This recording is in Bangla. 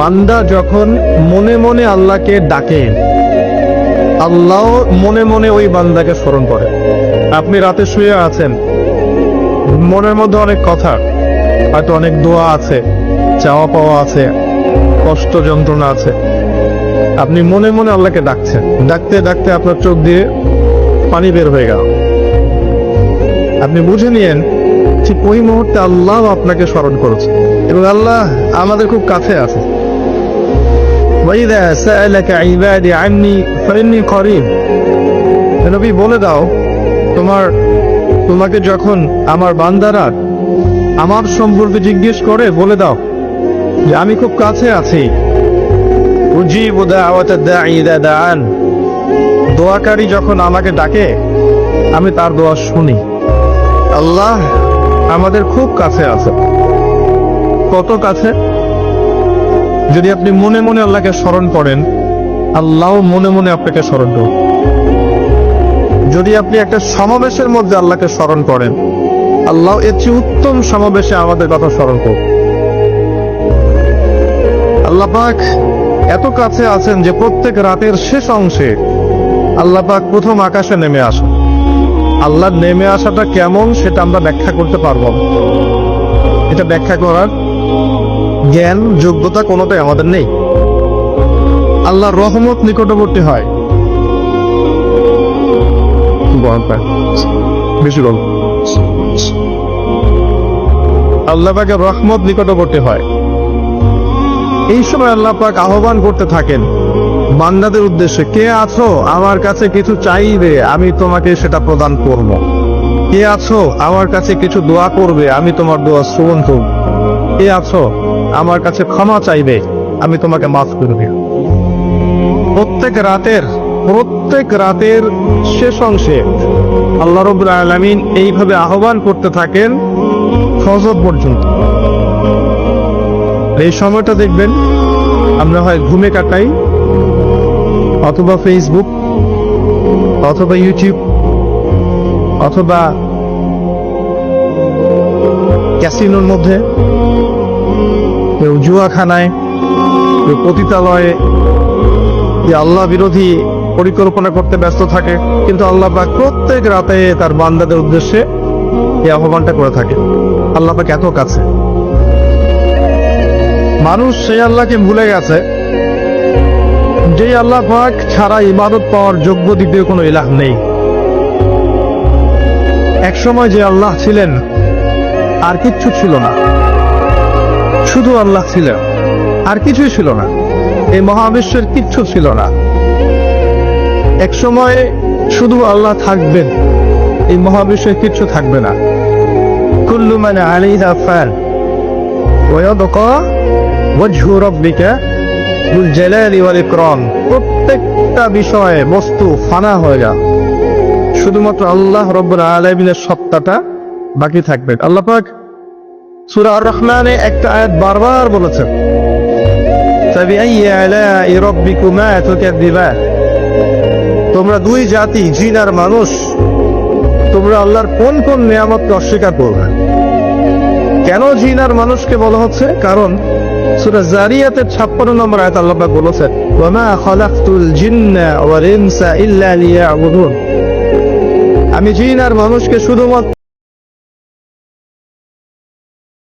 বান্দা যখন মনে মনে আল্লাহকে ডাকে, আল্লাহ মনে মনে ওই বান্দাকে স্মরণ করে। আপনি রাতে শুয়ে আছেন, মনের মধ্যে অনেক কথা, হয়তো অনেক দোয়া আছে, চাওয়া পাওয়া আছে, কষ্ট যন্ত্রণা আছে। আপনি মনে মনে আল্লাহকে ডাকছেন, ডাকতে ডাকতে আপনার চোখ দিয়ে পানি বের হয়ে গেল। আপনি বুঝে নিয়েন ঠিক ওই মুহূর্তে আল্লাহ আপনাকে স্মরণ করেছে এবং আল্লাহ আমাদের খুব কাছে আছে। وَإِذَا سَأَلَكَ عِبَادِي عَنِّي فَإِنِّي قَرِيبٌ। নবী বলে দাও, তোমাকে যখন আমার বান্দারা আমার সম্পর্কে জিজ্ঞেস করে বলে দাও যে আমি খুব কাছে আছি। উজিবু দাওয়াতাদ দাঈ ইযা দাআন। দোয়াকারী যখন আমাকে ডাকে আমি তার দোয়া শুনি। আল্লাহ আমাদের খুব কাছে আছে। কত কাছে? যদি আপনি মনে মনে আল্লাহকে স্মরণ করেন, আল্লাহ মনে মনে আপনাকে স্মরণ করবেন। যদি আপনি একটা সমাবেশের মধ্যে আল্লাহকে স্মরণ করেন, আল্লাহ এর চেয়ে উত্তম সমাবেশে আমাদের কথা স্মরণ করবেন। আল্লাহ পাক এত কাছে আছেন যে প্রত্যেক রাতের শেষ অংশে আল্লাহ পাক প্রথম আকাশে নেমে আসেন। আল্লাহর নেমে আসাটা কেমন সেটা আমরা ব্যাখ্যা করতে পারবো না। এটা ব্যাখ্যা করার জ্ঞান যোগ্যতা কোনোটাই আমাদের নেই। আল্লাহর রহমত নিকটবর্তী হয়, বেশি গল্প। আল্লাহ পাকের রহমত নিকটবর্তী হয়। এই সময় আল্লাহ পাক আহ্বান করতে থাকেন বান্দাদের উদ্দেশ্যে, কে আছো আমার কাছে কিছু চাইবে, আমি তোমাকে সেটা প্রদান করব। কে আছো আমার কাছে কিছু দোয়া করবে, আমি তোমার দোয়া শ্রবণ করব। কে আছো আমার কাছে ক্ষমা চাইবে, আমি তোমাকে মাফ করব। প্রত্যেক রাতের শেষ অংশে আল্লাহ রাব্বুল আলামিন এইভাবে আহ্বান করতে থাকেন ফজর পর্যন্ত। এই সময়টা দেখবেন আমরা হয় ঘুমে কাটাই, অথবা ফেসবুক, অথবা ইউটিউব, অথবা ক্যাসিনোর মধ্যে, কেউ জুয়াখানায়, কেউ পতিতালয়ে, যে আল্লাহ বিরোধী পরিকল্পনা করতে ব্যস্ত থাকে। কিন্তু আল্লাহ পাক প্রত্যেক রাতে তার বান্দাদের উদ্দেশ্যে এই আহ্বানটা করে থাকে। আল্লাহ পাক এত কাছে। মানুষ সেই আল্লাহকে ভুলে গেছে যে আল্লাহ পাক ছাড়া ইবাদত পাওয়ার যোগ্য দ্বিতীয় কোনো ইলাহ নেই। এক সময় যে আল্লাহ ছিলেন আর কিচ্ছু ছিল না, শুধু আল্লাহ ছিলেন, আর কিছুই ছিল না। এই মহাবিশ্বের কিচ্ছু ছিল না। এক সময় শুধু আল্লাহ থাকবেন, এই মহাবিশ্বের কিচ্ছু থাকবে না। কুল্লু মান আলাইহা ফান ওয়া ইয়াবকা ওয়াজহু রাব্বিকা যুল জালালি ওয়াল ইকরাম। প্রত্যেকটা বিষয়ে বস্তু ফানা হয়ে যায়, শুধুমাত্র আল্লাহ রাব্বুল আলামিনের সত্তাটা বাকি থাকবে। আল্লাহ পাক সূরা আর-রহমানে একটা আয়াত বারবার বলেছেন, ফাবিআইয়ি আলাই রাব্বিকুমা তুকাযযিবান। তোমরা দুই জাতি, জিন আর মানুষ, তোমরা আল্লাহর কোন কোন নিয়ামতকে অস্বীকার করবে? কেন জিন আর মানুষকে বলা হচ্ছে? কারণ সূরা জারিয়াতের 56 নম্বর আয়াত আল্লাহ পাক বলেছেন, ওয়া মা খালাকতুল জিন্না ওয়াল ইনসা ইল্লা লিয়াবুদুন। আমি জিন আর মানুষকে শুধুমাত্র